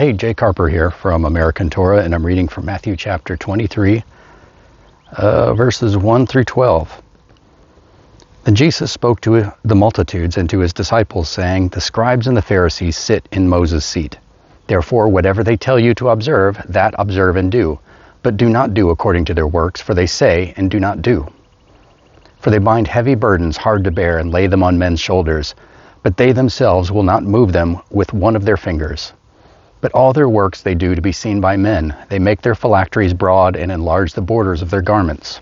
Hey, Jay Carper here from American Torah, and I'm reading from Matthew chapter 23, verses 1 through 12. Then Jesus spoke to the multitudes and to his disciples, saying, "The scribes and the Pharisees sit in Moses' seat. Therefore, whatever they tell you to observe, that observe and do. But do not do according to their works, for they say and do not do. For they bind heavy burdens hard to bear and lay them on men's shoulders, but they themselves will not move them with one of their fingers. But all their works they do to be seen by men. They make their phylacteries broad and enlarge the borders of their garments.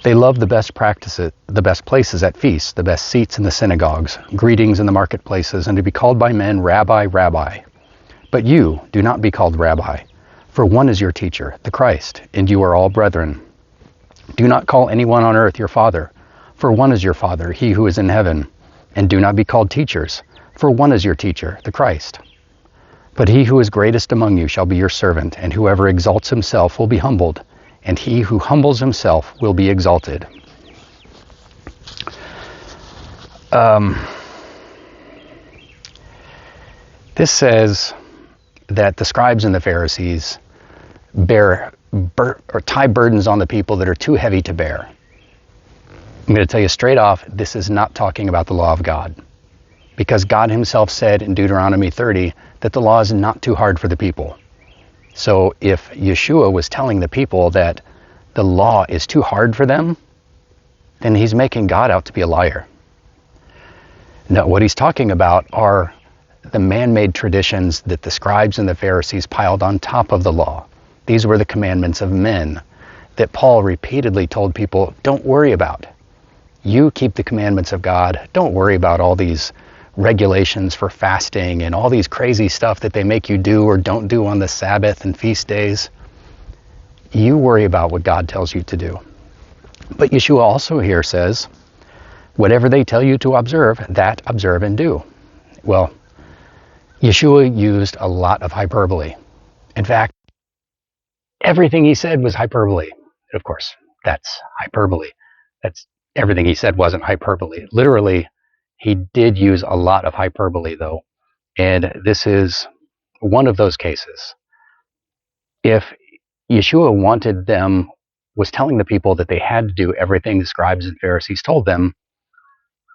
They love the best places at feasts, the best seats in the synagogues, greetings in the marketplaces, and to be called by men, Rabbi, Rabbi. But you do not be called Rabbi, for one is your teacher, the Christ, and you are all brethren. Do not call anyone on earth your father, for one is your Father, he who is in heaven. And do not be called teachers, for one is your teacher, the Christ. But he who is greatest among you shall be your servant, and whoever exalts himself will be humbled, and he who humbles himself will be exalted." This says that the scribes and the Pharisees tie burdens on the people that are too heavy to bear. I'm going to tell you straight off, this is not talking about the law of God. Because God himself said in Deuteronomy 30 that the law is not too hard for the people. So if Yeshua was telling the people that the law is too hard for them, then he's making God out to be a liar. No, what he's talking about are the man-made traditions that the scribes and the Pharisees piled on top of the law. These were the commandments of men that Paul repeatedly told people, don't worry about. You keep the commandments of God. Don't worry about all these regulations for fasting and all these crazy stuff that they make you do or don't do on the Sabbath and feast days. You worry about what God tells you to do. But Yeshua also here says, whatever they tell you to observe, that observe and do. Well, Yeshua used a lot of hyperbole. In fact, everything he said was hyperbole. Of course, that's hyperbole. Everything he said wasn't hyperbole. Literally, he did use a lot of hyperbole, though, and this is one of those cases. If Yeshua was telling the people that they had to do everything the scribes and Pharisees told them,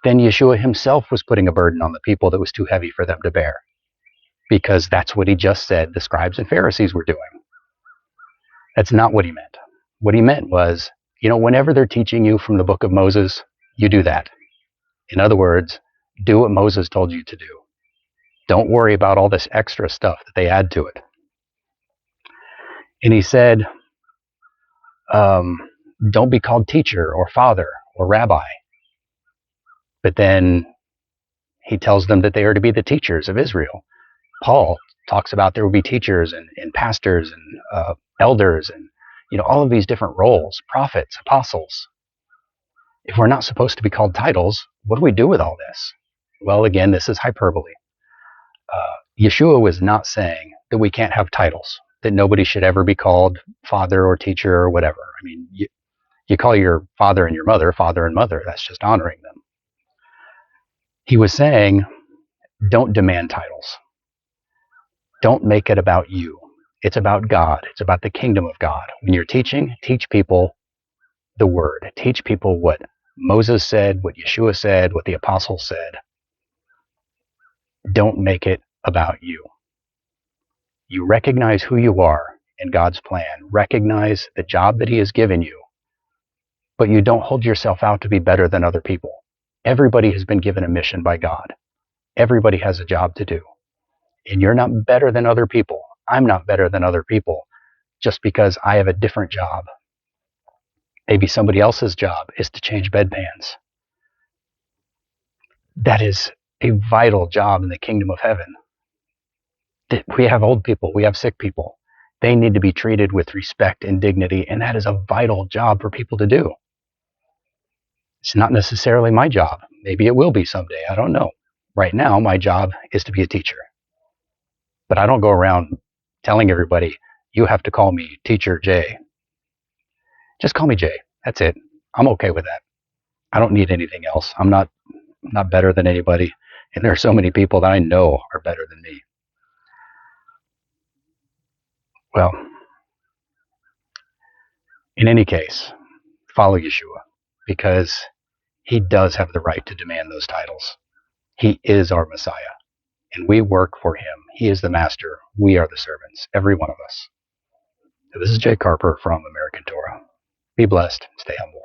then Yeshua himself was putting a burden on the people that was too heavy for them to bear, because that's what he just said the scribes and Pharisees were doing. That's not what he meant. What he meant was, whenever they're teaching you from the book of Moses, you do that. In other words, do what Moses told you to do. Don't worry about all this extra stuff that they add to it. And he said, don't be called teacher or father or rabbi. But then he tells them that they are to be the teachers of Israel. Paul talks about there will be teachers and pastors and elders and all of these different roles, prophets, apostles. If we're not supposed to be called titles, what do we do with all this? Well, again, this is hyperbole. Yeshua was not saying that we can't have titles, that nobody should ever be called father or teacher or whatever. I mean, you call your father and your mother father and mother. That's just honoring them. He was saying, don't demand titles. Don't make it about you. It's about God. It's about the kingdom of God. When you're teaching, teach people the word. Teach people what Moses said, what Yeshua said, what the apostles said. Don't make it about you. You recognize who you are in God's plan. Recognize the job that he has given you. But you don't hold yourself out to be better than other people. Everybody has been given a mission by God. Everybody has a job to do. And you're not better than other people. I'm not better than other people just because I have a different job. Maybe somebody else's job is to change bedpans. That is a vital job in the kingdom of heaven. We have old people, we have sick people. They need to be treated with respect and dignity, and that is a vital job for people to do. It's not necessarily my job. Maybe it will be someday, I don't know. Right now, my job is to be a teacher. But I don't go around telling everybody, you have to call me Teacher Jay. Just call me Jay. That's it. I'm okay with that. I don't need anything else. I'm not better than anybody. And there are so many people that I know are better than me. Well, in any case, follow Yeshua, because he does have the right to demand those titles. He is our Messiah, and we work for him. He is the master. We are the servants, every one of us. So this is Jay Carper from American Torah. Be blessed. Stay humble.